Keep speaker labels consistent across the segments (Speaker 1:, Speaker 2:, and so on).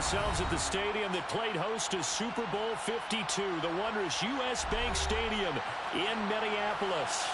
Speaker 1: ourselves at the stadium that played host to Super Bowl 52, the wondrous U.S. Bank Stadium in Minneapolis.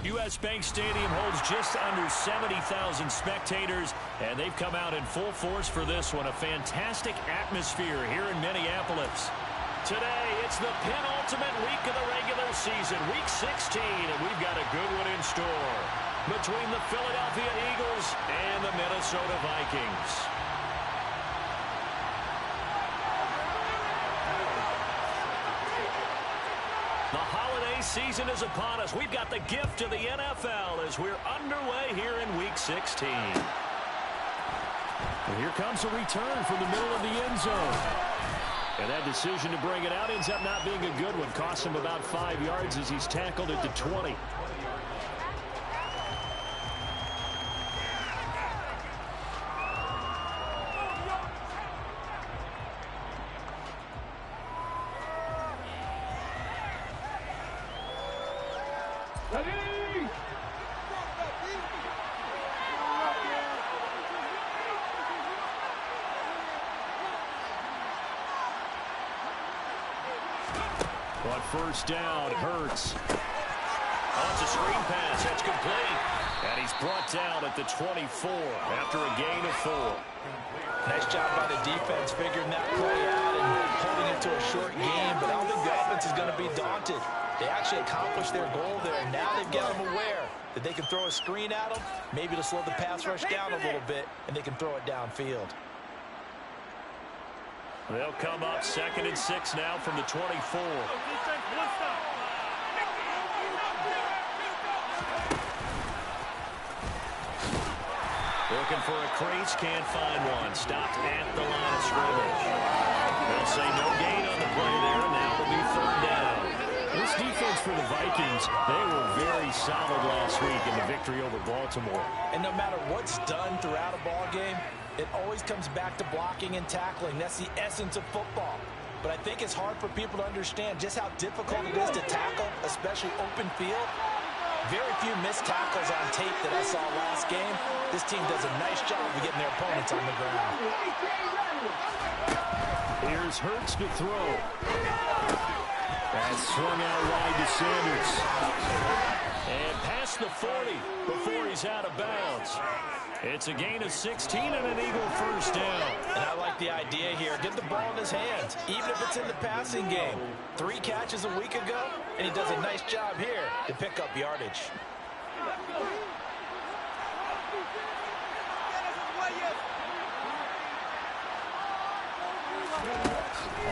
Speaker 1: U.S. Bank Stadium holds just under 70,000 spectators, and they've come out in full force for this one. A fantastic atmosphere here in Minneapolis. Today, it's the penultimate week of the regular season, Week 16, and we've got a good one in store between the Philadelphia Eagles and the Minnesota Vikings. The holiday season is upon us. We've got the gift of the NFL as we're underway here in Week 16. And here comes a return from the middle of the end zone. And that decision to bring it out ends up not being a good one. Costs him about 5 yards as he's tackled at the 20.
Speaker 2: On first down, Hurts. Oh, it's a screen pass. That's complete. And he's brought down at the 24 after a gain of 4.
Speaker 3: Nice job by the defense figuring that play out and holding it to a short game. But I don't think the offense is going to be daunted. They actually accomplished their goal there. And now they've got them aware that they can throw a screen at them, maybe to slow the pass rush down a little bit, and they can throw it downfield.
Speaker 1: They'll come up 2nd and 6 now from the 24. Looking for a crease, can't find one. Stopped at the line of scrimmage. They'll say no gain on the play there, and now it'll be 3rd down. This defense for the Vikings, they were very solid last week in the victory over Baltimore.
Speaker 3: And no matter what's done throughout a ball game, it always comes back to blocking and tackling. That's the essence of football. But I think it's hard for people to understand just how difficult it is to tackle, especially open field. Very few missed tackles on tape that I saw last game. This team does a nice job of getting their opponents on the ground.
Speaker 1: Here's Hurts to throw. That's swung out wide to Sanders. And past the 40 before he's out of bounds. It's a gain of 16 and an Eagle first down.
Speaker 3: And I like the idea here. Get the ball in his hands, even if it's in the passing game. 3 catches a week ago, and he does a nice job here to pick up yardage.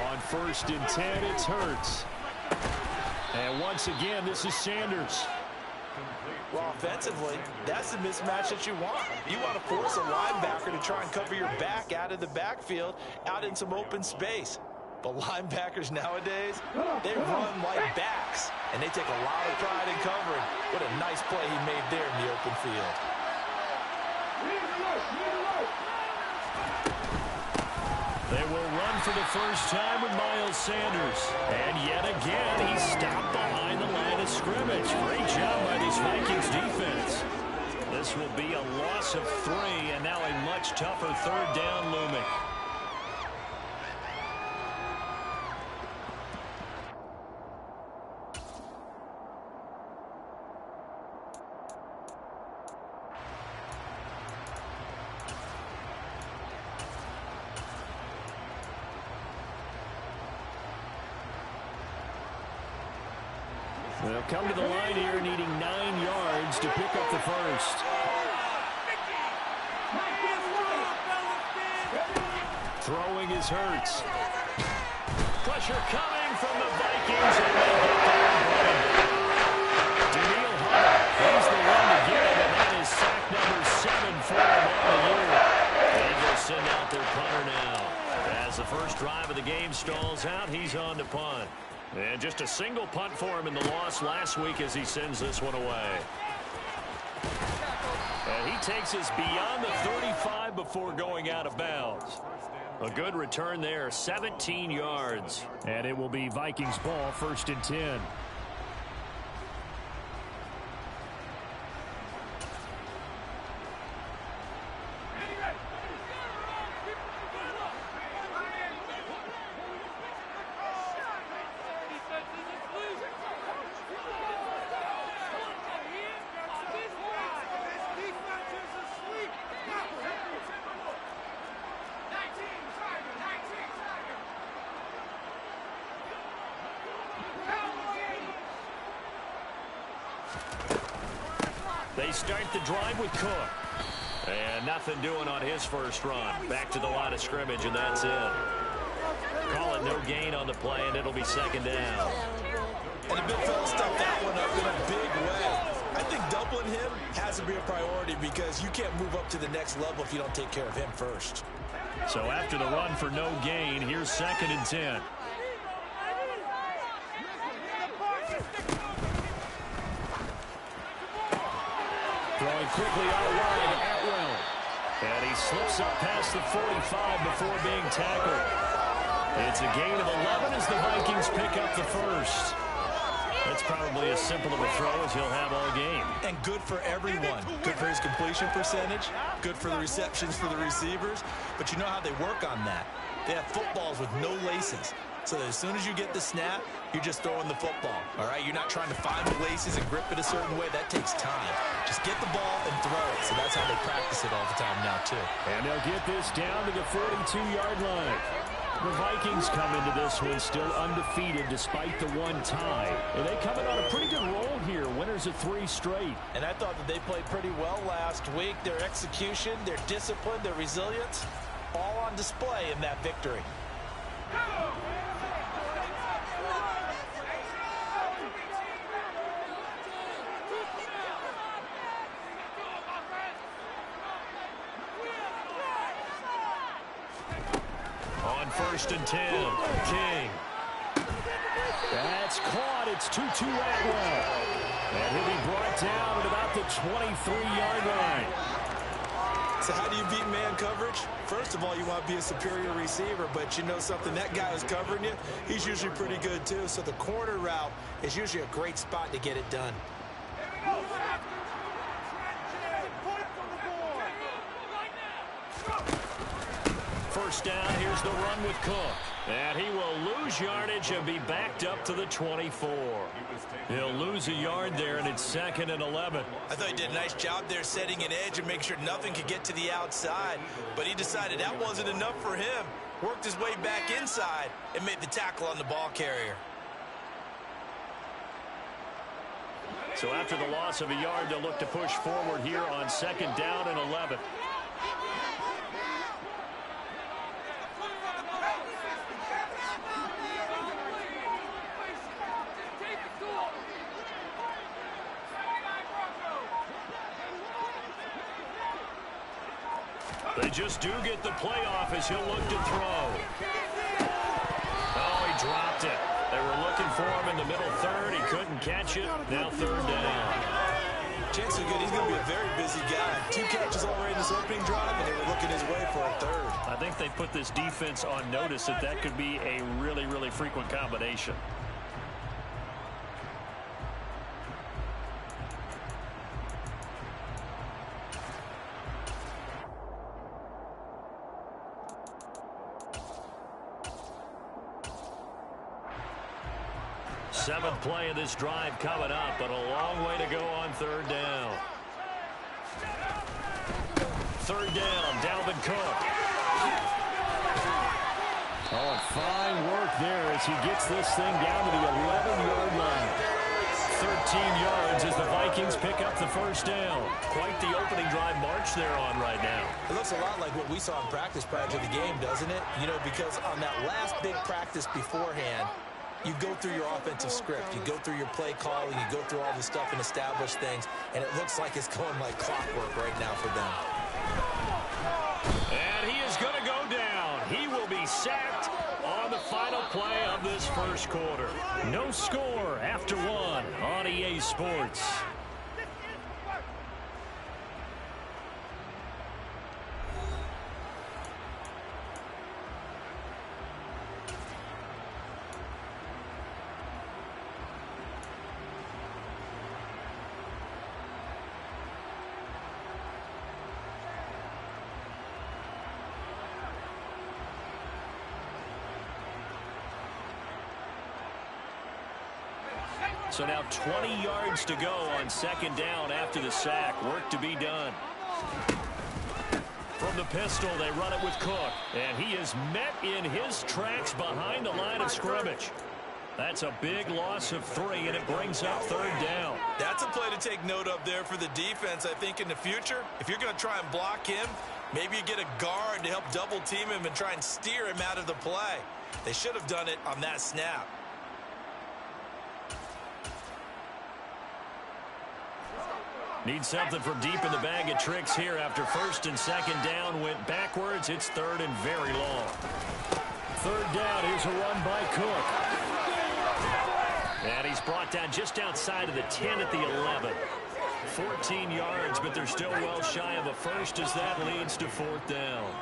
Speaker 1: On
Speaker 2: first and 10, it's Hurts. And once again, this is Sanders.
Speaker 3: Well, offensively, that's the mismatch that you want. You want to force a linebacker to try and cover your back out of the backfield, out in some open space. But linebackers nowadays, they run like backs, and they take a lot of pride in covering. What a nice play he made there in the open field.
Speaker 1: They will run for the first time with Miles Sanders. And yet again, he's stopped behind the line of scrimmage. Great job by this Vikings defense. This will be a loss of 3, and now a much tougher third down looming. They'll come to the line here needing 9 yards to pick up the first. Throwing is Hurts. Pressure coming from the Vikings, and they get there and running. Daniil Hunter, he's the one to get him, and that is sack number 7 for him on the year. The Eagles send out their punter now. As the first drive of the game stalls out, he's on to punt. And just a single punt for him in the loss last week as he sends this one away. And he takes us beyond the 35 before going out of bounds. A good return there, 17 yards. And it will be Vikings ball, first and 10. They start the drive with Cook. And nothing doing on his first run. Back to the line of scrimmage, and that's it. Call it no gain on the play, and it'll be second down.
Speaker 3: And the big fella stuffed that one up in a big way. I think doubling him has to be a priority because you can't move up to the next level if you don't take care of him first.
Speaker 1: So after the run for no gain, here's second and 10. Throwing quickly out wide, Atwell. And he slips up past the 45 before being tackled. It's a gain of 11 as the Vikings pick up the first. That's probably as simple of a throw as he'll have all game.
Speaker 3: And good for everyone. Good for his completion percentage. Good for the receptions for the receivers. But you know how they work on that. They have footballs with no laces. So that as soon as you get the snap, you're just throwing the football, all right? You're not trying to find the laces and grip it a certain way. That takes time. Just get the ball and throw it. So that's how they practice it all the time now, too.
Speaker 1: And they'll get this down to the 42-yard line. The Vikings come into this one still undefeated despite the one tie. And they coming on a pretty good roll here. Winners of 3 straight.
Speaker 3: And I thought that they played pretty well last week. Their execution, their discipline, their resilience, all on display in that victory.
Speaker 1: On first and 10, King. That's caught. It's 2-2 Atwell. And he'll be brought down at about the 23-yard line.
Speaker 3: So how do you beat man coverage? First of all, you want to be a superior receiver, but you know something, that guy who's covering you, he's usually pretty good too. So the corner route is usually a great spot to get it done.
Speaker 1: First down, here's the run with Cook. And he will lose yardage and be backed up to the 24. He'll lose a yard there, and it's second and 11.
Speaker 3: I thought he did a nice job there setting an edge and making sure nothing could get to the outside. But he decided that wasn't enough for him. Worked his way back inside and made the tackle on the ball carrier.
Speaker 1: So after the loss of a yard, they'll look to push forward here on second down and 11. They just do get the playoff as he'll look to throw. Oh, he dropped it. They were looking for him in the middle third. He couldn't catch it. Now third down.
Speaker 3: Chances are good he's going to be a very busy guy. 2 catches already in this opening drive, and they were looking his way for a third.
Speaker 1: I think they put this defense on notice that could be a really, really frequent combination. Seventh play of this drive coming up, but a long way to go on third down. Third down, Dalvin Cook. Oh, and fine work there as he gets this thing down to the 11-yard line. 13 yards as the Vikings pick up the first down. Quite the opening drive march they're on right now.
Speaker 3: It looks a lot like what we saw in practice prior to the game, doesn't it? You know, because on that last big practice beforehand, you go through your offensive script. You go through your play calling. You go through all the stuff and establish things. And it looks like it's going like clockwork right now for them.
Speaker 1: And he is going to go down. He will be sacked on the final play of this first quarter. No score after 1 on EA Sports. So now 20 yards to go on second down after the sack. Work to be done. From the pistol, they run it with Cook. And he is met in his tracks behind the line of scrimmage. That's a big loss of 3, and it brings up third down.
Speaker 3: That's a play to take note of there for the defense, I think, in the future. If you're going to try and block him, maybe you get a guard to help double team him and try and steer him out of the play. They should have done it on that snap.
Speaker 1: Need something from deep in the bag of tricks here after first and second down went backwards. It's third and very long. Third down, here's a run by Cook. And he's brought down just outside of the 10 at the 11. 14 yards, but they're still well shy of a first as that leads to fourth down.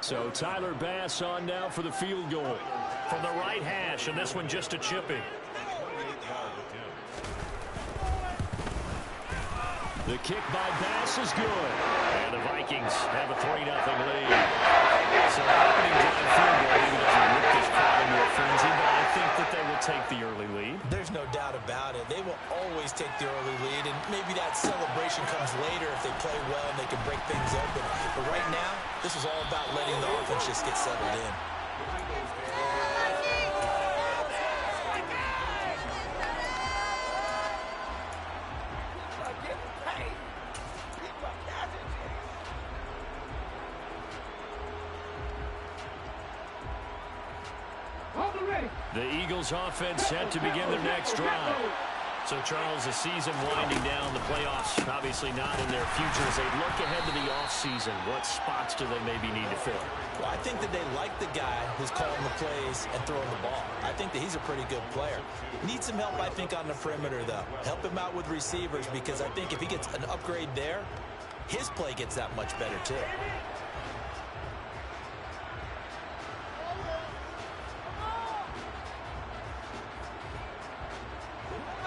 Speaker 1: So Tyler Bass on now for the field goal. From the right hash, and this one just a chipping. The kick by Bass is good. And the Vikings have a 3-0 lead. So opening drive field goal maybe doesn't whip this crowd into a frenzy, but I think that they will take the early lead.
Speaker 3: There's no doubt about it. They will always take the early lead, and maybe that celebration comes later if they play well and they can break things open. But right now, this is all about letting the offense just get settled in.
Speaker 1: The Eagles offense set to begin their next drive. So, Charles, the season winding down, the playoffs obviously not in their future. As they look ahead to the offseason, what spots do they maybe need to fill?
Speaker 3: Well, I think that they like the guy who's calling the plays and throwing the ball. I think that he's a pretty good player. Needs some help, I think, on the perimeter, though. Help him out with receivers, because I think if he gets an upgrade there, his play gets that much better, too.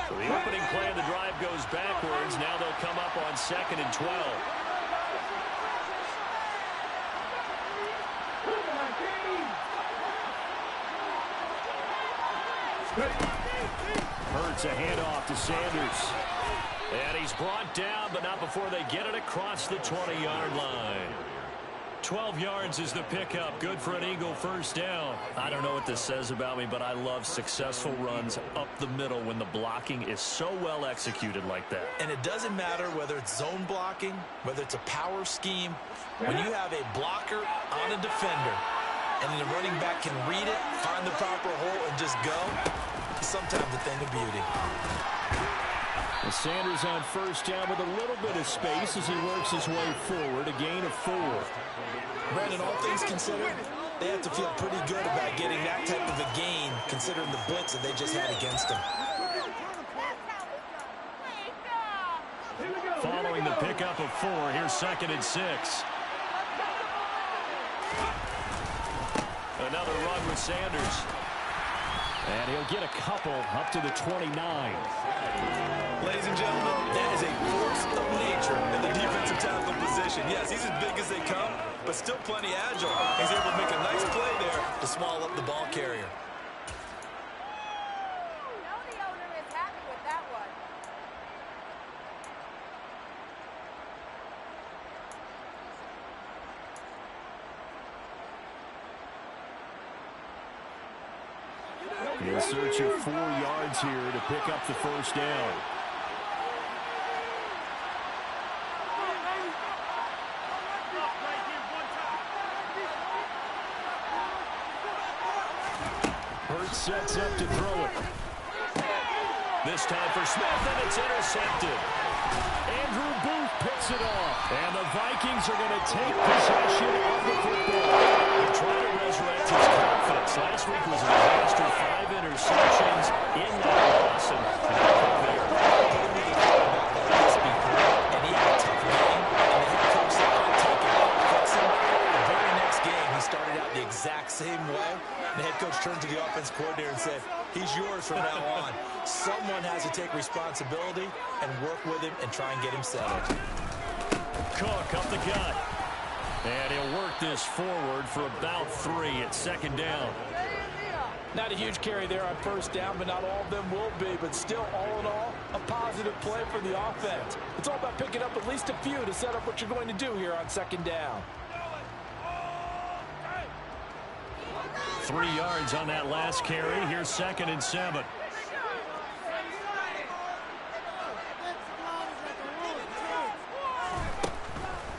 Speaker 1: So the opening play of the drive goes backwards. Now they'll come up on 2nd and 12. Hurts a handoff to Sanders. And he's brought down, but not before they get it across the 20-yard line. 12 yards is the pickup. Good for an Eagle first down. I don't know what this says about me, but I love successful runs up the middle when the blocking is so well executed like that.
Speaker 3: And it doesn't matter whether it's zone blocking, whether it's a power scheme. When you have a blocker on a defender and the running back can read it, find the proper hole, and just go, it's sometimes a thing of beauty.
Speaker 1: And Sanders on first down with a little bit of space as he works his way forward, a gain of 4.
Speaker 3: Brandon, all things considered, they have to feel pretty good about getting that type of a gain, considering the blitz that they just had against them.
Speaker 1: Following the pickup of 4, here's 2nd and 6. Another run with Sanders. And he'll get a couple up to the 29.
Speaker 3: Ladies and gentlemen, that is a force of nature in the defensive tackle position. Yes, he's as big as they come, but still plenty agile. He's able to make a nice play there to swallow up the ball carrier.
Speaker 4: The owner is happy with that one.
Speaker 1: In search of 4 yards here to pick up the first down. Hurts sets up to throw it. This time for Smith, and it's intercepted. Andrew Booth picks it off. And the Vikings are going to take possession of the football. They're trying to resurrect his confidence. Last week was a disaster. 5 interceptions in that loss. And
Speaker 3: he had a tough game, and the head coach said, "I'm taking it, fix him." The very next game, he started out the exact same way. The head coach turned to the offense coordinator and said, "He's yours from now on." Someone has to take responsibility and work with him and try and get him settled.
Speaker 1: Cook up the gut. And he'll work this forward for about 3 at 2nd down.
Speaker 3: Not a huge carry there on first down, but not all of them will be. But still, all in all, a positive play for the offense. It's all about picking up at least a few to set up what you're going to do here on 2nd down.
Speaker 1: 3 yards on that last carry. Here's 2nd and 7.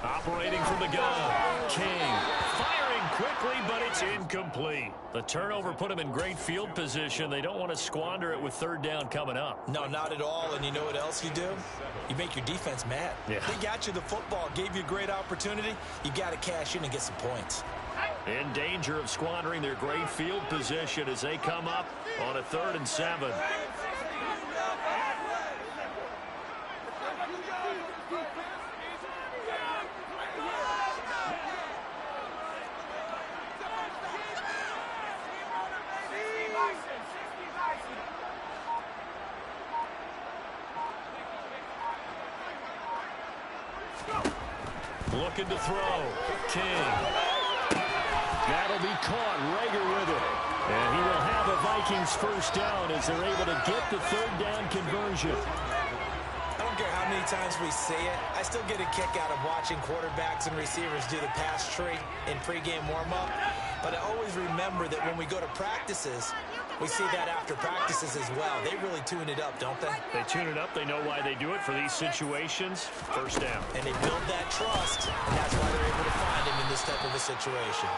Speaker 1: Operating from the gun. King firing quickly, but it's incomplete. The turnover put him in great field position. They don't want to squander it with 3rd down coming up.
Speaker 3: No, not at all. And you know what else you do? You make your defense mad.
Speaker 1: Yeah.
Speaker 3: They got you the football, gave you a great opportunity. You got to cash in and get some points.
Speaker 1: In danger of squandering their great field position as they come up on a 3rd and 7. Looking to throw. King. That'll be caught. Rager with it. And he will have a Vikings first down as they're able to get the 3rd down conversion.
Speaker 3: I don't care how many times we see it. I still get a kick out of watching quarterbacks and receivers do the pass tree in pregame warm-up. But I always remember that when we go to practices, we see that after practices as well. They really tune it up, don't they?
Speaker 1: They tune it up. They know why they do it for these situations. First down.
Speaker 3: And they build that trust, and that's why they're able to find him in this type of a situation.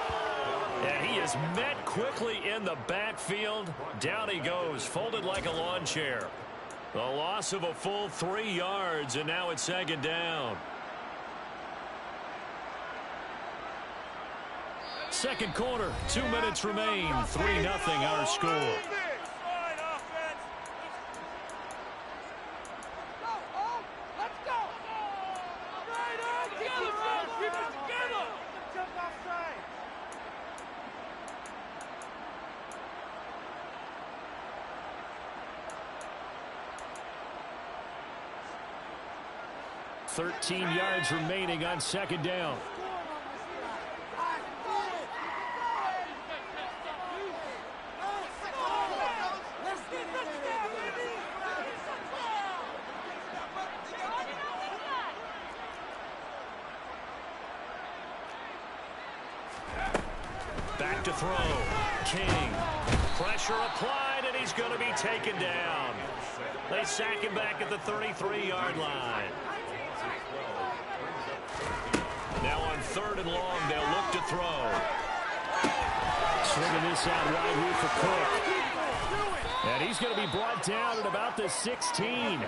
Speaker 1: And he is met quickly in the backfield. Down he goes, folded like a lawn chair. The loss of a full 3 yards, and now it's 2nd down. Second quarter, 2 minutes remain. 3-0 our score. $13 yards remaining on 2nd down. Back to throw. King. Pressure applied, and he's going to be taken down. They sack him back at the 33-yard line. Now on 3rd and long, they'll look to throw. Swinging this out wide here for Cook.
Speaker 2: And he's going to be brought down at about the 16.
Speaker 3: I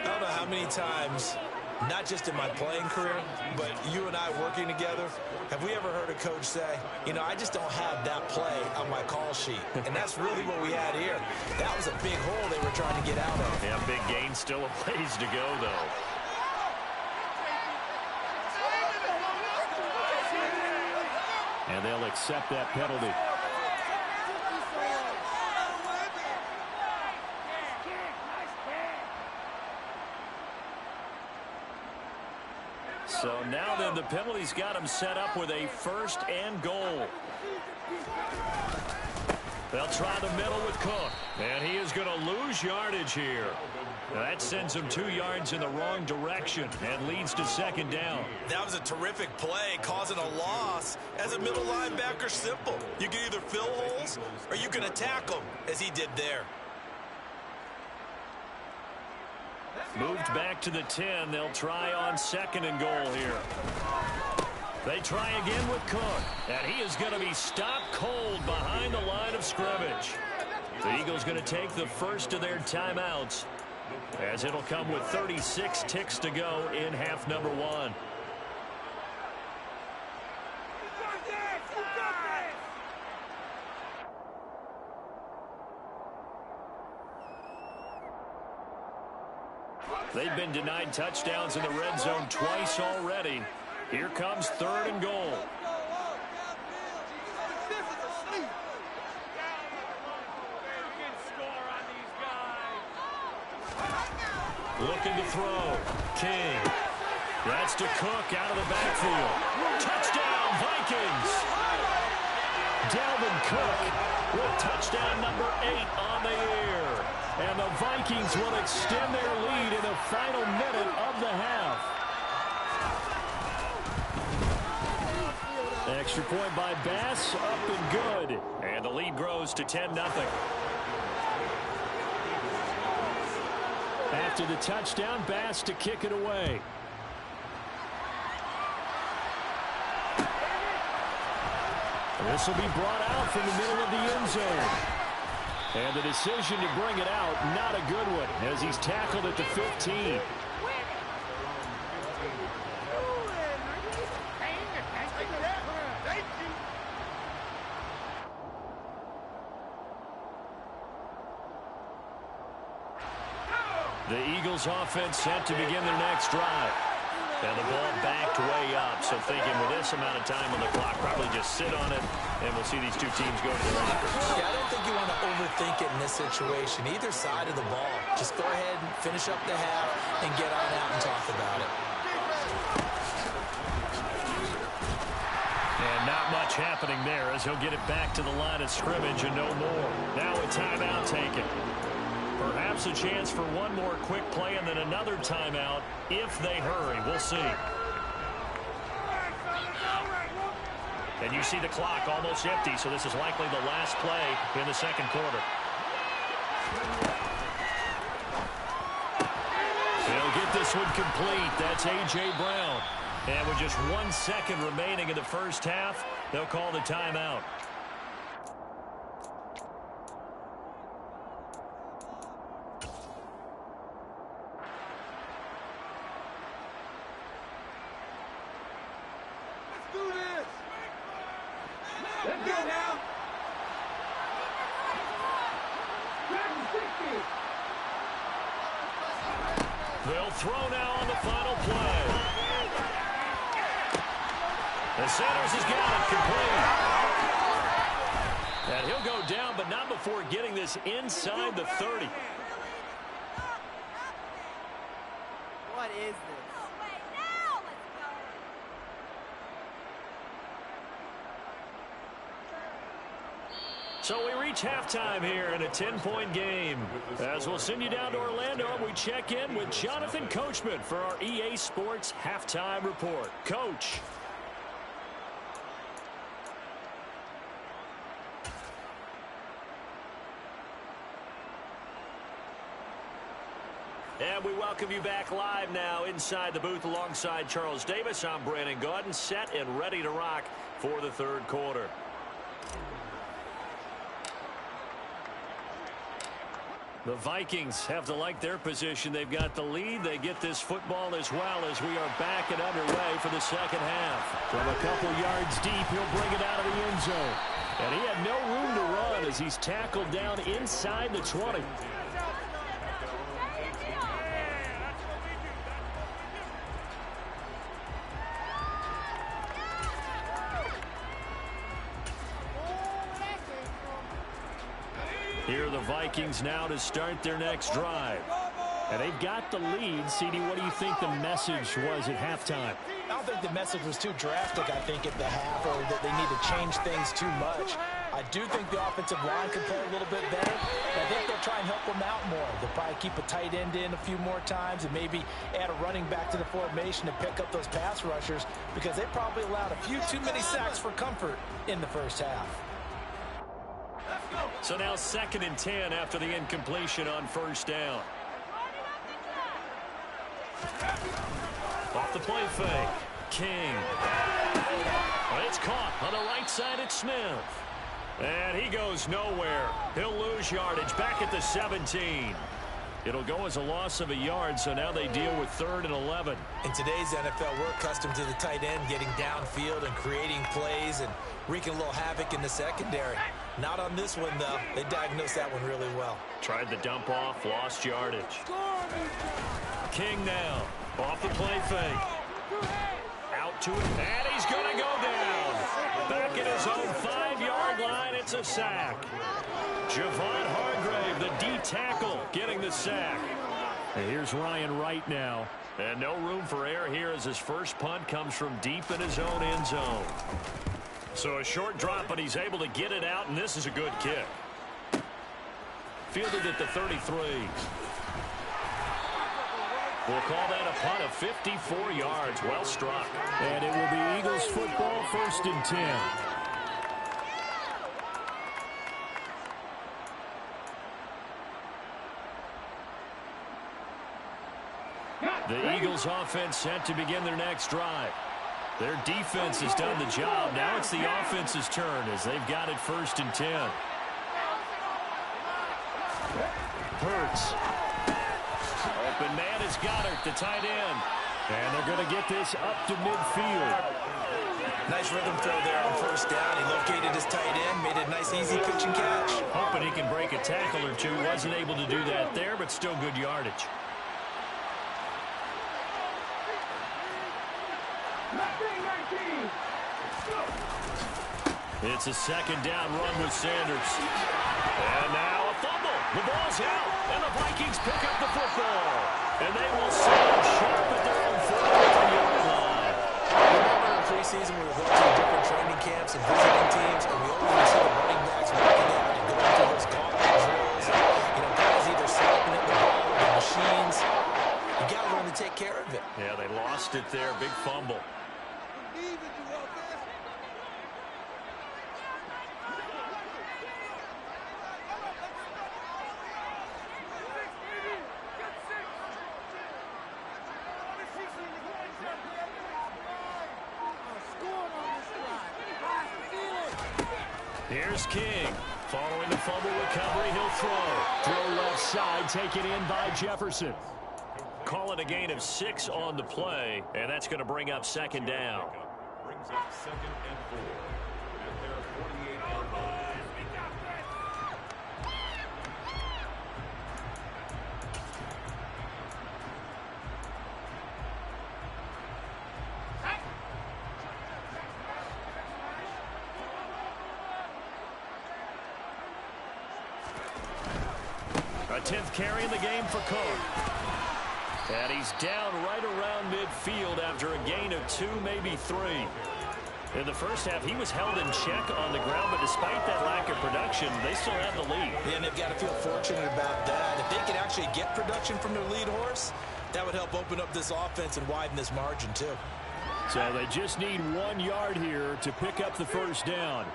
Speaker 3: don't know how many times, not just in my playing career, but you and I working together, have we ever heard a coach say, you know, I just don't have that play on my call sheet. And that's really what we had here. That was a big hole they were trying to get out of.
Speaker 2: Yeah, big gain, still a ways to go, though. And they'll accept that penalty. So now then, the penalty's got him set up with a 1st and goal. They'll try the middle with Cook. And he is going to lose yardage here. Now that sends him 2 yards in the wrong direction and leads to 2nd down.
Speaker 3: That was a terrific play, causing a loss. As a middle linebacker, simple. You can either fill holes or you can attack them, as he did there.
Speaker 2: Moved back to the 10. They'll try on 2nd and goal here. They try again with Cook. And he is going to be stopped cold behind the line of scrimmage. The Eagles going to take the first of their timeouts, as it'll come with 36 ticks to go in half number 1. They've been denied touchdowns in the red zone twice already. Here comes 3rd and goal. Looking to throw. King. That's to Cook out of the backfield. Touchdown, Vikings! Dalvin Cook with touchdown number 8 on the year. And the Vikings will extend their lead in the final minute of the half. Extra point by Bass, up and good. And the lead grows to 10-0. After the touchdown, Bass to kick it away. This will be brought out from the middle of the end zone. And the decision to bring it out, not a good one, as he's tackled at the 15. The Eagles offense set to begin their next drive. And the ball backed way up, so thinking with this amount of time on the clock, probably just sit on it, and we'll see these two teams go to the lockers.
Speaker 3: Yeah, I don't think you want to overthink it in this situation. Either side of the ball. Just go ahead and finish up the half and get on out and talk about it.
Speaker 2: And not much happening there, as he'll get it back to the line of scrimmage and no more. Now a timeout taken. Perhaps a chance for one more quick play and then another timeout if they hurry. We'll see. And you see the clock almost empty, so this is likely the last play in the second quarter. They'll get this one complete. That's A.J. Brown. And with just 1 second remaining in the first half, they'll call the timeout. They'll throw now on the final play. And Sanders has got it complete. And he'll go down, but not before getting this inside the 30.
Speaker 4: What is this?
Speaker 1: So we reach halftime here in a 10-point game. As we'll send you down to Orlando, we check in with Jonathan Coachman for our EA Sports Halftime Report. Coach. And we welcome you back live now inside the booth alongside Charles Davis. I'm Brandon Gaudin, set and ready to rock for the third quarter. The Vikings have to like their position. They've got the lead. They get this football as well as we are back and underway for the second half. From a couple yards deep, he'll bring it out of the end zone. And he had no room to run as he's tackled down inside the 20. Here are the Vikings now to start their next drive. And they've got the lead. CD, what do you think the message was at halftime?
Speaker 3: I don't think the message was too drastic, I think, at the half, or that they need to change things too much. I do think the offensive line could play a little bit better. I think they'll try and help them out more. They'll probably keep a tight end in a few more times and maybe add a running back to the formation to pick up those pass rushers because they probably allowed a few too many sacks for comfort in the first half.
Speaker 1: So now 2nd and 10 after the incompletion on first down. Off the play fake. King. It's caught on the right side at Smith. And he goes nowhere. He'll lose yardage back at the 17. It'll go as a loss of a yard, so now they deal with 3rd and 11.
Speaker 3: In today's NFL, we're accustomed to the tight end getting downfield and creating plays and wreaking a little havoc in the secondary. Not on this one, though. They diagnosed that one really well.
Speaker 1: Tried the dump off, lost yardage. King now, off the play fake. Out to it, and he's going to go down. Back at his own 5-yard line, it's a sack. Javon Hargrave, the D tackle, getting the sack. And here's Ryan Wright now. And no room for error here as his first punt comes from deep in his own end zone. So a short drop, but he's able to get it out, and this is a good kick. Fielded at the 33. We'll call that a punt of 54 yards. Well struck.
Speaker 2: And it will be Eagles football, 1st and 10.
Speaker 1: The Eagles offense set to begin their next drive. Their defense has done the job. Now it's the offense's turn as they've got it 1st and 10. Hurts. Open man is Goddard, the tight end.
Speaker 2: And they're going to get this up to midfield.
Speaker 3: Nice rhythm throw there on first down. He located his tight end, made a nice easy pitch and catch.
Speaker 1: Hoping he can break a tackle or two. Wasn't able to do that there, but still good yardage. It's a 2nd down run with Sanders. And now a fumble. The ball's out, and the Vikings pick up the football. And they will stand sharp at their own 41-yard line.
Speaker 3: Remember in preseason we were going to different training camps and visiting teams, and we always see the running backs working out and going through those gauntlet drills. And, guys either slapping at the ball or the machines. You got to learn to take care of it.
Speaker 1: Yeah, they lost it there. Big fumble. Here's King. Following the fumble recovery, he'll throw. Throw left side, taken in by Jefferson. Call it a gain of 6 on the play, and that's going to bring up 2nd down.
Speaker 5: Brings up 2nd and 4 at their 48-yard line.
Speaker 1: A 10th carry in the game for Cook. And he's down right around midfield after a gain of 2, maybe 3. In the first half, he was held in check on the ground, but despite that lack of production, they still have the lead.
Speaker 3: Yeah, and they've got to feel fortunate about that. If they could actually get production from their lead horse, that would help open up this offense and widen this margin, too.
Speaker 2: So they just need 1 yard here to pick up the first down.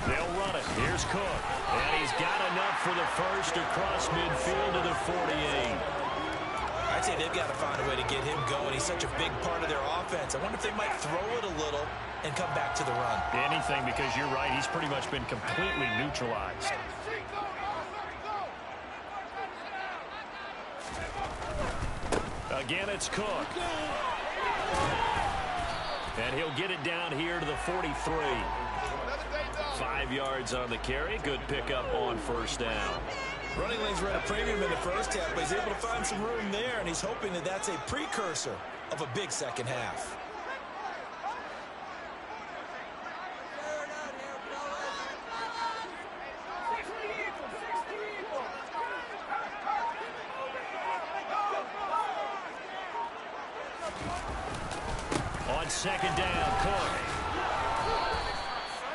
Speaker 1: They'll run it. Here's Cook. And he's got enough for the first across midfield to the 48.
Speaker 3: I'd say they've got to find a way to get him going. He's such a big part of their offense. I wonder if they might throw it a little and come back to the run.
Speaker 1: Anything, because you're right. He's pretty much been completely neutralized. Again, it's Cook. And he'll get it down here to the 43. 5 yards on the carry. Good pickup on first down.
Speaker 3: Running lanes were at a premium in the first half, but he's able to find some room there, and he's hoping that that's a precursor of a big second half.
Speaker 1: On second down, Cook.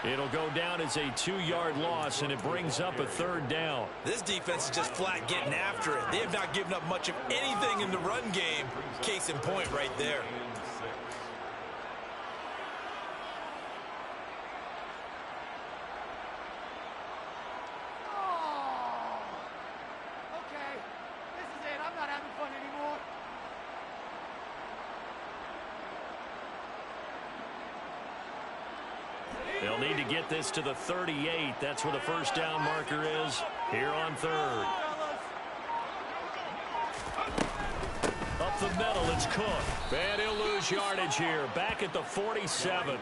Speaker 1: It'll go down as a 2-yard loss, and it brings up a third down.
Speaker 3: This defense is just flat getting after it. They have not given up much of anything in the run game. Case in point right there.
Speaker 4: Okay, this is it. I'm not having fun anymore.
Speaker 1: They'll need to get this to the 38. That's where the first down marker is here on third. Up the middle, it's Cook. And he'll lose yardage here. Back at the 47.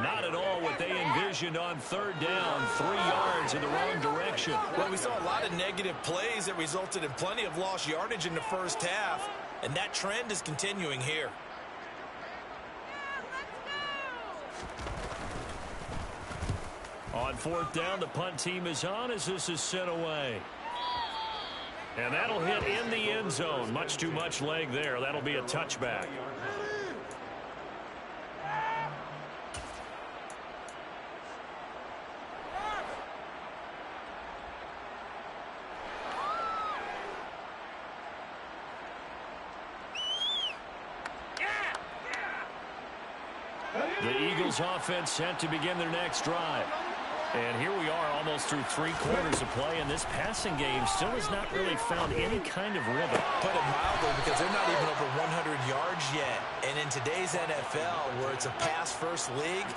Speaker 1: Not at all what they envisioned on third down. 3 yards in the wrong direction.
Speaker 3: Well, we saw a lot of negative plays that resulted in plenty of lost yardage in the first half, and that trend is continuing here.
Speaker 1: On fourth down, the punt team is on as this is sent away. And that'll hit in the end zone. Much too much leg there. That'll be a touchback. The Eagles offense set to begin their next drive. And here we are almost through 3 quarters of play, and this passing game still has not really found any kind of rhythm.
Speaker 3: Put it mildly, because they're not even over 100 yards yet. And in today's NFL, where it's a pass-first league,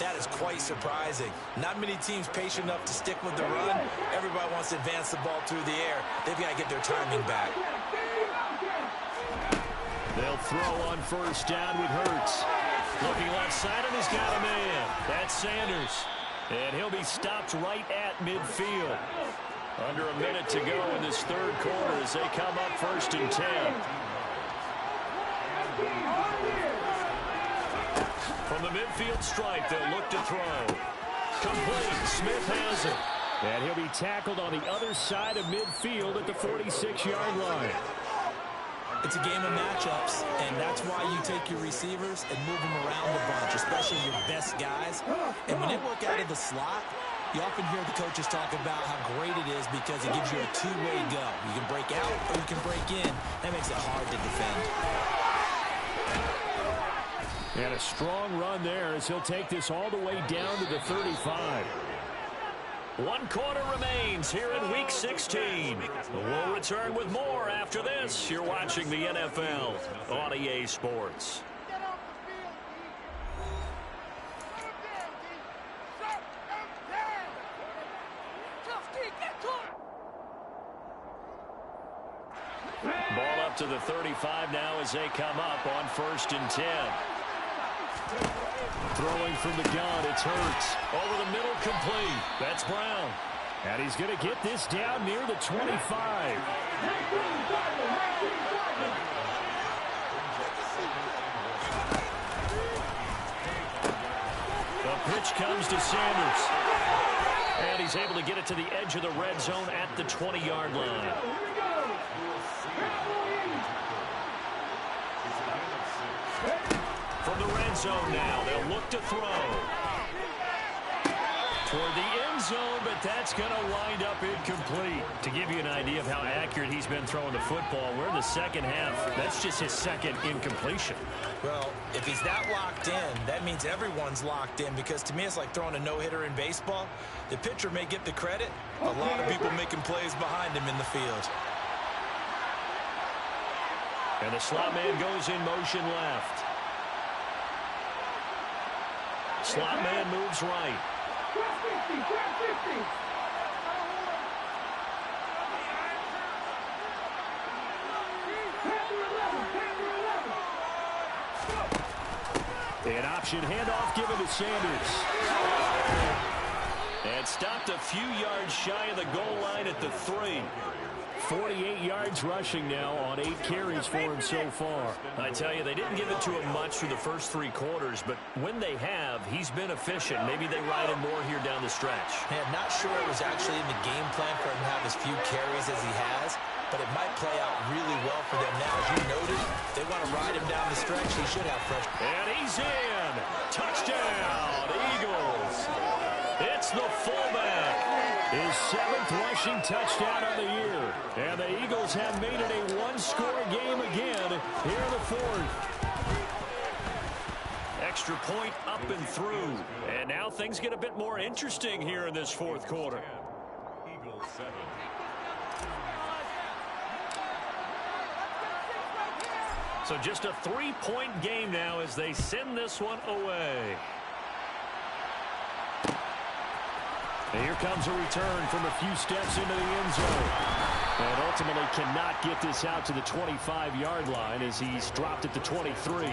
Speaker 3: that is quite surprising. Not many teams patient enough to stick with the run. Everybody wants to advance the ball through the air. They've got to get their timing back.
Speaker 1: They'll throw on first down with Hurts. Looking left side, and he's got a man. That's Sanders. And he'll be stopped right at midfield. Under a minute to go in this third quarter as they come up first and 10. From the midfield stripe, they'll look to throw. Complete. Smith has it. And he'll be tackled on the other side of midfield at the 46-yard line.
Speaker 3: It's a game of matchups, and that's why you take your receivers and move them around a bunch, especially your best guys. And when they work out of the slot, you often hear the coaches talk about how great it is because it gives you a two-way go. You can break out or you can break in. That makes it hard to defend.
Speaker 1: And a strong run there as he'll take this all the way down to the 35. 1 quarter remains here in Week 16. We'll return with more after this. You're watching the NFL on EA Sports.
Speaker 4: Get off the field, D. Shut him down, D. Shut him down. Tough D, get to it.
Speaker 1: Ball up to the 35 now as they come up on first and 10. Throwing from the gun, it's Hurts. Over the middle, complete. That's Brown. And he's going to get this down near the 25. The pitch comes to Sanders. And he's able to get it to the edge of the red zone at the 20-yard line. From the red zone now, they'll look to throw. Toward the end zone, but that's going to wind up incomplete. To give you an idea of how accurate he's been throwing the football, we're in the second half. That's just his second incompletion.
Speaker 3: Well, if he's that locked in, that means everyone's locked in, because to me it's like throwing a no-hitter in baseball. The pitcher may get the credit, a lot of people making plays behind him in the field.
Speaker 1: And the slot man goes in motion left. Slot man moves right. An option handoff given to Sanders. And stopped a few yards shy of the goal line at the 3. 48 yards rushing now on 8 carries for him so far. I tell you, they didn't give it to him much through the first 3 quarters, but when they have, he's been efficient. Maybe they ride him more here down the stretch.
Speaker 3: Man, not sure it was actually in the game plan for him to have as few carries as he has, but it might play out really well for them now. As you noted, they want to ride him down the stretch. He should have fresh.
Speaker 1: And he's in. Touchdown, Eagles. It's the fullback. His 7th rushing touchdown of the year. And the Eagles have made it a one-score game again here in the 4th. Extra point up and through. And now things get a bit more interesting here in this 4th quarter.
Speaker 5: Eagles 7.
Speaker 1: So just a 3-point game now as they send this one away. And here comes a return from a few steps into the end zone. And ultimately cannot get this out to the 25-yard line as he's dropped at the 23.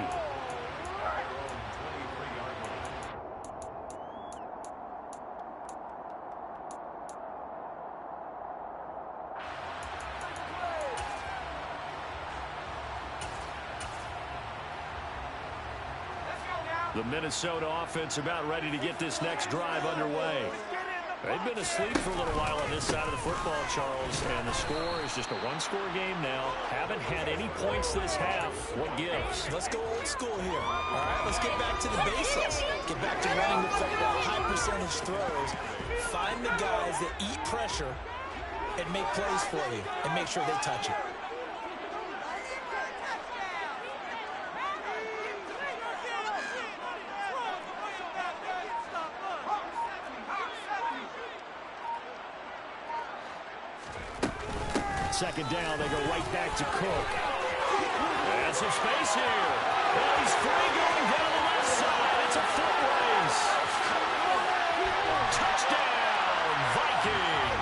Speaker 1: The Minnesota offense about ready to get this next drive underway. They've been asleep for a little while on this side of the football, Charles, and the score is just a one-score game now. Haven't had any points this half. What gives?
Speaker 3: Let's go old school here. All right, let's get back to the basics. Get back to running the football, high percentage throws. Find the guys that eat pressure and make plays for you and make sure they touch it.
Speaker 1: Second down, they go right back to Cook. And some space here. Oh, he's free going down the left side. It's a foot race. Touchdown, Vikings.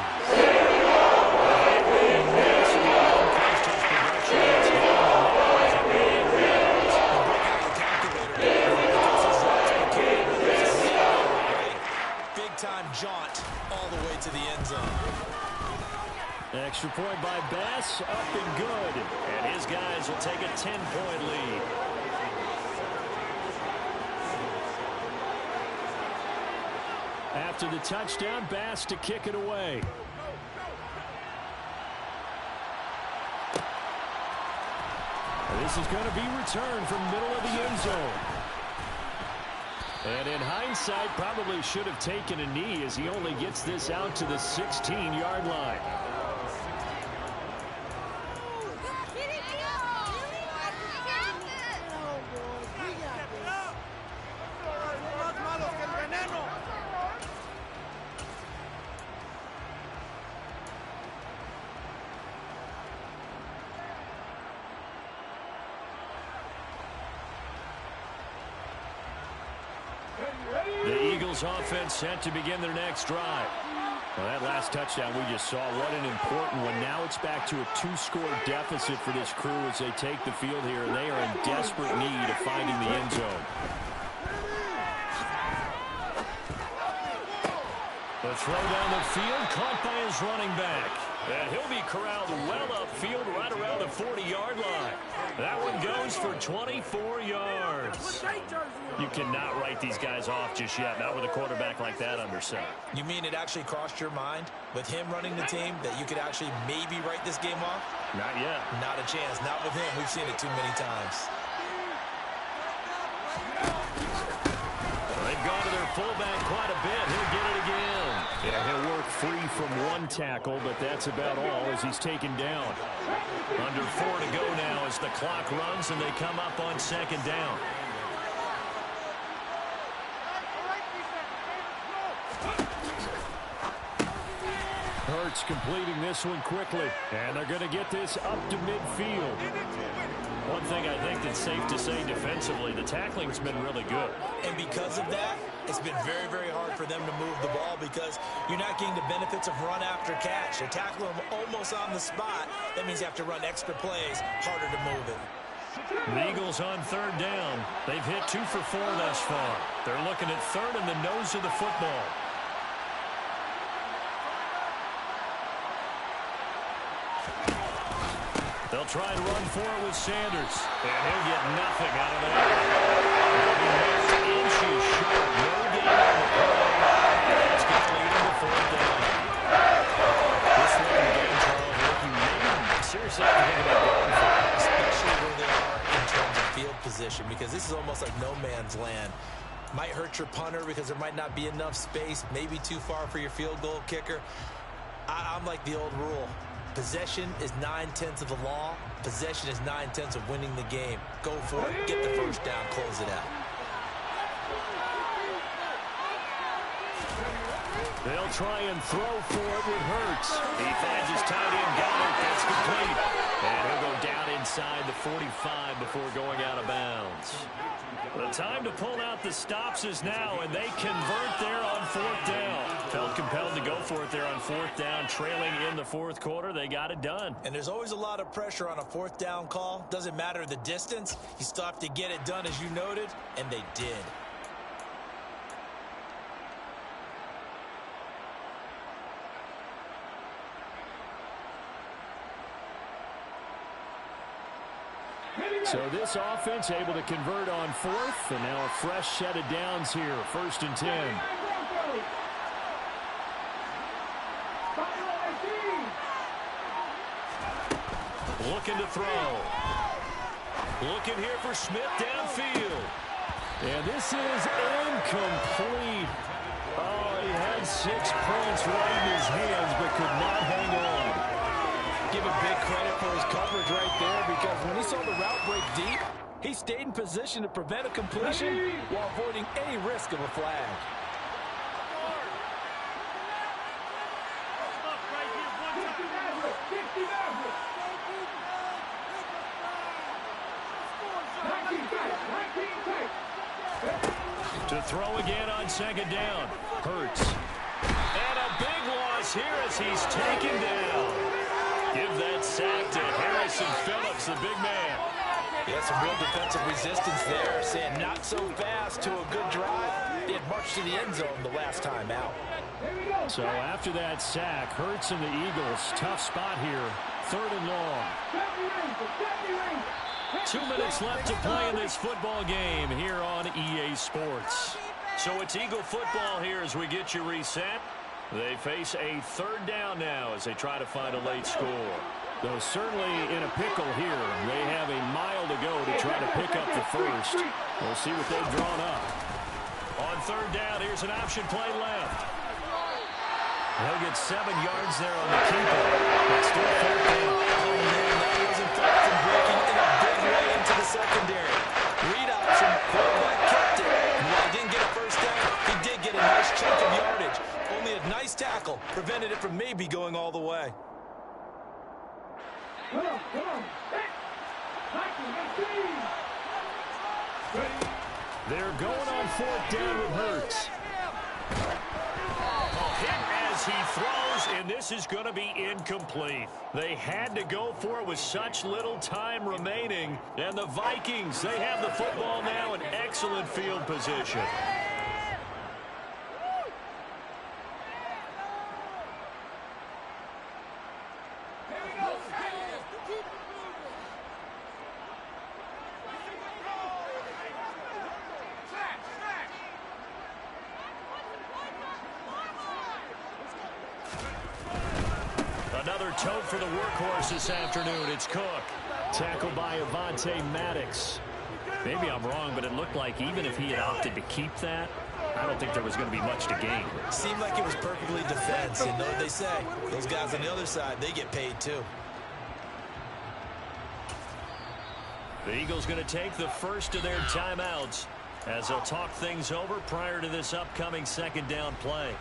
Speaker 3: Big time jaunt all the way to the end zone.
Speaker 1: Extra point by Bass, up and good. And his guys will take a 10-point lead. After the touchdown, Bass to kick it away. This is going to be returned from middle of the end zone. And in hindsight, probably should have taken a knee as he only gets this out to the 16-yard line. The Eagles offense set to begin their next drive. Well, that last touchdown we just saw, what an important one. Now it's back to a 2-score deficit for this crew as they take the field here, and they are in desperate need of finding the end zone. The throw down the field, caught by his running back. And he'll be corralled well upfield right around the 40-yard line. That one goes for 24 yards. You cannot write these guys off just yet, not with a quarterback like that under center.
Speaker 3: You mean it actually crossed your mind with him running the team that you could actually maybe write this game off?
Speaker 1: Not yet.
Speaker 3: Not a chance. Not with him. We've seen it too many times.
Speaker 1: They've gone to their fullback quite a bit. He'll get it again. Yeah, he'll work free from one tackle, but that's about all as he's taken down. Under 4 to go now as the clock runs and they come up on second down. Hurts completing this one quickly, and they're going to get this up to midfield. One thing I think that's safe to say defensively, the tackling's been really good.
Speaker 3: And because of that, it's been very, very hard for them to move the ball because you're not getting the benefits of run after catch. You're tackling them almost on the spot. That means you have to run extra plays, harder to move it.
Speaker 1: The Eagles on third down. They've hit 2 for 4 thus far. They're looking at third in the nose of the football. They'll try and run for it with Sanders. And he'll get nothing out of that. Inches short. No gain on the play. That's going to lead him to fourth down. This late in the game, Charles, looking maybe seriously to think about going for it.
Speaker 3: Especially where they are in terms of field position, because this is almost like no man's land. Might hurt your punter because there might not be enough space, maybe too far for your field goal kicker. I'm like the old rule. Possession is 9/10 of the law. Possession is 9/10 of winning the game. Go for it. Get the first down. Close it out.
Speaker 1: They'll try and throw for it with Hurts. He finds his tight end Goddard. That's complete. And he'll go down inside the 45 before going out of bounds. The time to pull out the stops is now, and they convert there on fourth down. Felt compelled to go for it there on fourth down. Trailing in the fourth quarter, they got it done.
Speaker 3: And there's always a lot of pressure on a fourth down call. Doesn't matter the distance. You still have to get it done, as you noted, and they did.
Speaker 1: So this offense able to convert on fourth, and now a fresh set of downs here, 1st and 10. Looking to throw. Looking here for Smith downfield. And this is incomplete. Oh, he had 6 points right in his hands, but could not hang on.
Speaker 3: Give him big credit for his coverage right there, because when he saw the route break deep, he stayed in position to prevent a completion while avoiding any risk of a flag.
Speaker 1: To throw again on 2nd down. Hurts. And a big loss here as he's taken down. Give that sack to Harrison Phillips, the big man.
Speaker 3: Yeah, some real defensive resistance there, saying not so fast to a good drive. He had marched to the end zone the last time out.
Speaker 1: So after that sack, Hurts and the Eagles, tough spot here. 3rd and long. 2 minutes left to play in this football game here on EA Sports. So it's Eagle football here as we get you reset. They face a 3rd down now as they try to find a late score. Though certainly in a pickle here. They have a mile to go to try to pick up the first. We'll see what they've drawn up. On 3rd down, here's an option play left. He'll get 7 yards there on the keeper. It's still 4th down.
Speaker 3: Oh, man, that wasn't far from breaking in a big way into the secondary. Read option, quarterback kept it. And while he didn't get a first down, he did get a nice chunk of yardage. Only a nice tackle prevented it from maybe going all the way.
Speaker 1: They're going on 4th down with Hurts. Hit as he throws, and this is going to be incomplete. They had to go for it with such little time remaining. And the Vikings, they have the football now in excellent field position. Another tote for the workhorse this afternoon. It's Cook. Tackled by Avonte Maddox. Maybe I'm wrong, but it looked like even if he had opted to keep that, I don't think there was going to be much to gain.
Speaker 3: Seemed like it was perfectly defense. You know what they say. Those guys on the other side, they get paid too.
Speaker 1: The Eagles going to take the first of their timeouts as they'll talk things over prior to this upcoming 2nd down play.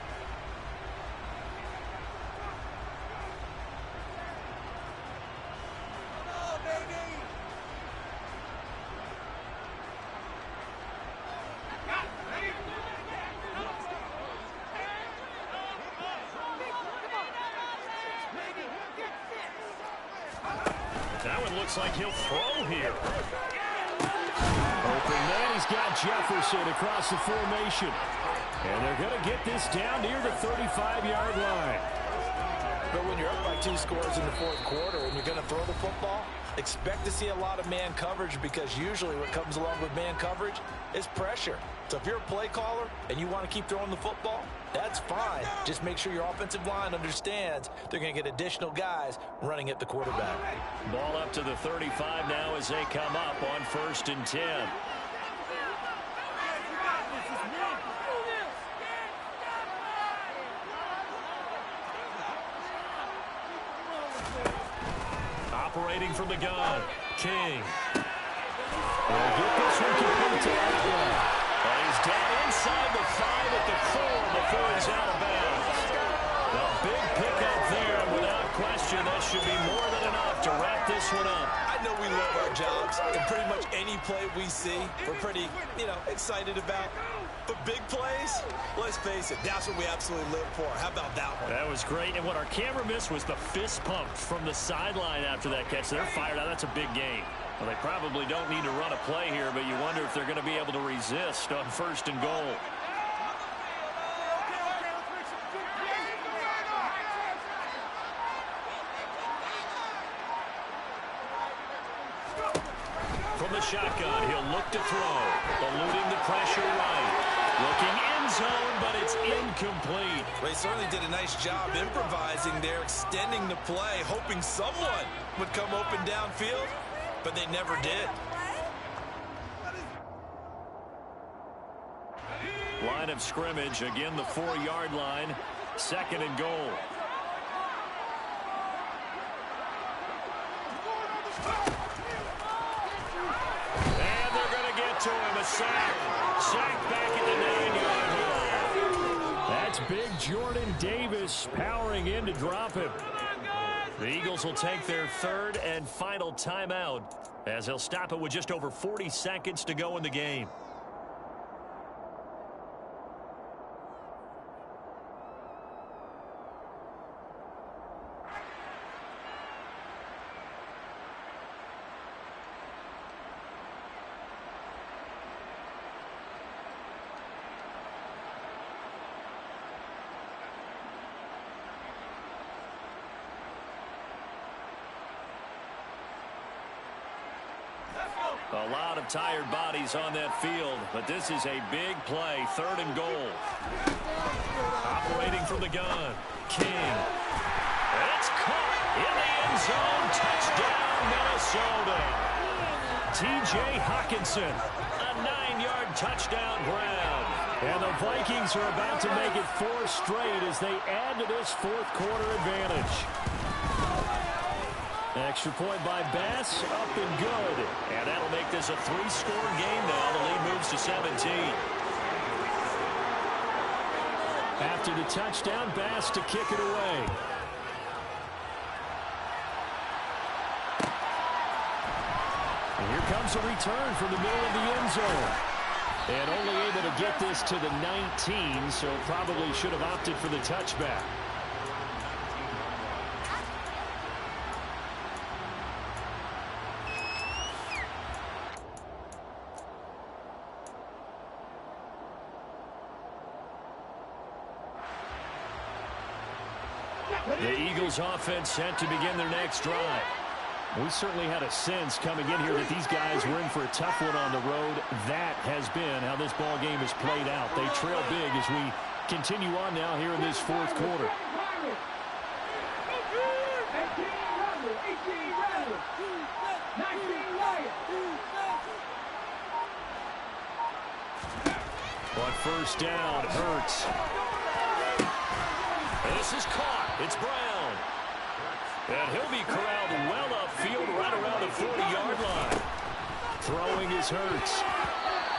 Speaker 1: That one looks like he'll throw here. Open man, he's got Jefferson across the formation. And they're going to get this down near the 35-yard line.
Speaker 3: But when you're up by 2 scores in the fourth quarter and you're going to throw the football, expect to see a lot of man coverage, because usually what comes along with man coverage is pressure. So if you're a play caller and you want to keep throwing the football, that's fine. Just make sure your offensive line understands they're going to get additional guys running at the quarterback.
Speaker 1: Ball up to the 35 now as they come up on 1st and 10. Operating from the gun, King. They'll get this one complete to Atwell. And he's down inside the 5 at the 4 before he's out of bounds. A big pickup there. Without question, that should be more than enough to wrap this one up.
Speaker 3: I know we love our jobs, and pretty much any play we see, we're pretty, excited about. But big plays, let's face it, that's what we absolutely live for. How about that one?
Speaker 1: That was great. And what our camera missed was the fist pump from the sideline after that catch. They're fired out. That's a big game. Well, they probably don't need to run a play here, but you wonder if they're going to be able to resist on 1st and goal. From the shotgun, he'll look to throw. Eluding the pressure right. Looking end zone, but it's incomplete.
Speaker 3: They certainly did a nice job improvising there, extending the play, hoping someone would come open downfield, but they never did.
Speaker 1: Line of scrimmage, again the 4-yard line, 2nd and goal. And they're going to get to him, a sack. Sack back at the 9-yard line. That's big Jordan Davis powering in to drop him. The Eagles will take their 3rd and final timeout as they'll stop it with just over 40 seconds to go in the game. A lot of tired bodies on that field, but this is a big play, 3rd and goal. Operating from the gun, King. It's caught in the end zone. Touchdown, Minnesota. T.J. Hawkinson, a 9-yard touchdown grab. And the Vikings are about to make it 4 straight as they add to this fourth quarter advantage. Extra point by Bass, up and good. And that'll make this a 3-score game now. The lead moves to 17. After the touchdown, Bass to kick it away. And here comes a return from the middle of the end zone. And only able to get this to the 19, so probably should have opted for the touchback. The Eagles offense set to begin their next drive. We certainly had a sense coming in here that these guys were in for a tough one on the road. That has been how this ball game has played out. They trail big as we continue on now here in this fourth quarter. On 1st down, Hurts. This is caught. It's Brown. And he'll be corralled well upfield right around the 40-yard line. Throwing is Hurts.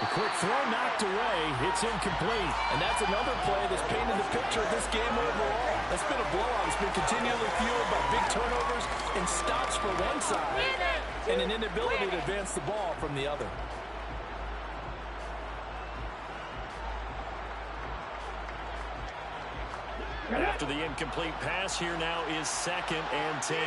Speaker 1: The quick throw knocked away. It's incomplete.
Speaker 3: And that's another play that's painted the picture of this game overall. It's been a blowout. It's been continually fueled by big turnovers and stops for one side and an inability to advance the ball from the other.
Speaker 1: After the incomplete pass, here now is 2nd and 10.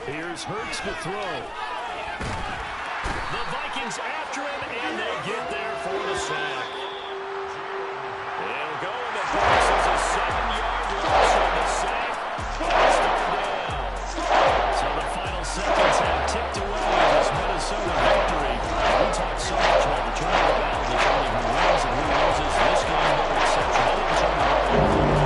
Speaker 1: Here's Hurts to throw. The Vikings after him, and they get there for the sack. They'll go in the box as a 7-yard loss on the sack. First down. So the final seconds have ticked away in this Minnesota victory. We talk so much about the turnover battle between who wins and who loses. This game, no exception. They didn't turn the ball over.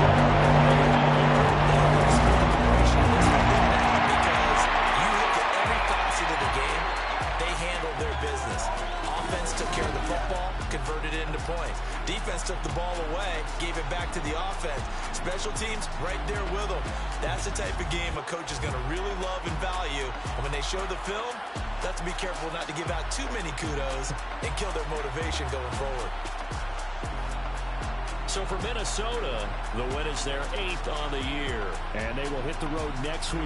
Speaker 3: Took care of the football, converted it into points. Defense took the ball away, gave it back to the offense. Special teams right there with them. That's the type of game a coach is going to really love and value. And when they show the film, they have to be careful not to give out too many kudos and kill their motivation going forward.
Speaker 1: So for Minnesota, the win is their 8th on the year. And they will hit the road next week